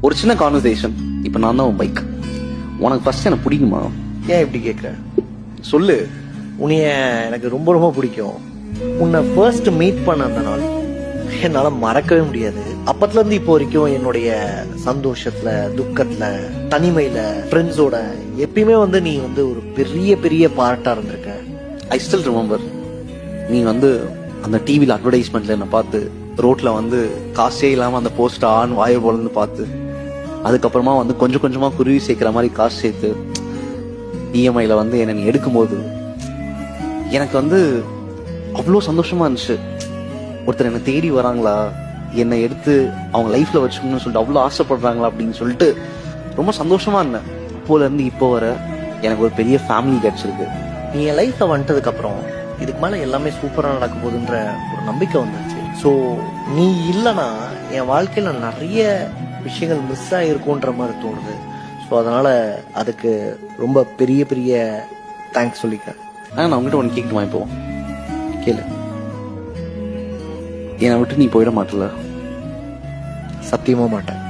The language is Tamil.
ஒரு சின்ன கான்வர்சேஷன். இப்ப நான் தான் உன் பைக். உனக்கு ஃபர்ஸ்ட் எனக்கு பிடிக்குமா? ஏன் இப்படி கேட்குற? சொல்லு. உன்னைய எனக்கு ரொம்ப ரொம்ப பிடிக்கும். உன்னை ஃபர்ஸ்ட் மீட் பண்ண அந்த நாள் என்னால மறக்கவே முடியாது. அப்பத்துல இருந்து இப்போ வரைக்கும் என்னுடைய சந்தோஷத்துல, துக்கத்துல, தனிமையில, ஃப்ரெண்ட்ஸோட எப்பயுமே நீ ஒரு பெரிய பெரிய பார்ட்டா இருந்திருக்க. I still remember. நீ அந்த டிவில அட்வர்டைஸ்மெண்ட்ல என்ன பார்த்து, ரோட்ல காசே இல்லாம அந்த போஸ்ட் ஆன் வாய போலன்னு பார்த்து, அதுக்கப்புறமா கொஞ்சம் கொஞ்சமா குருவி சேர்க்கிற மாதிரி காசு சேர்த்து இஎம்ஐல என்ன நீ எடுக்கும்போது எனக்கு அவ்வளோ சந்தோஷமா இருந்துச்சு. ஒருத்தர் என்னை தேடி வராங்களா, என்னை எடுத்து அவங்க லைஃப்ல வச்சுக்கணும்னு சொல்லிட்டு அவ்வளோ ஆசைப்படுறாங்களா அப்படின்னு சொல்லிட்டு ரொம்ப சந்தோஷமா இருந்தேன். அப்போல இருந்து இப்போ வர எனக்கு ஒரு பெரிய ஃபேமிலி கிடைச்சிருக்கு. நீ என் லைஃப்ல வந்துட்டதுக்கு அப்புறம் இதுக்கு மேல எல்லாமே சூப்பரா நடக்க போகுதுன்ற ஒரு நம்பிக்கை வந்துருச்சு. ஸோ நீ இல்லைன்னா என் வாழ்க்கையில நிறைய விஷயங்கள் மிஸ் ஆகிருக்கும்ன்ற மாதிரி தோணுது. ஸோ அதனால அதுக்கு ரொம்ப பெரிய பெரிய தேங்க்ஸ் சொல்லிக்கிறேன். நான் உங்ககிட்ட ஒன்று கேட்கணுமா? இப்போ கேளு. என்னை விட்டு நீ போயிட மாட்டல? சத்தியமா மாட்டேன்.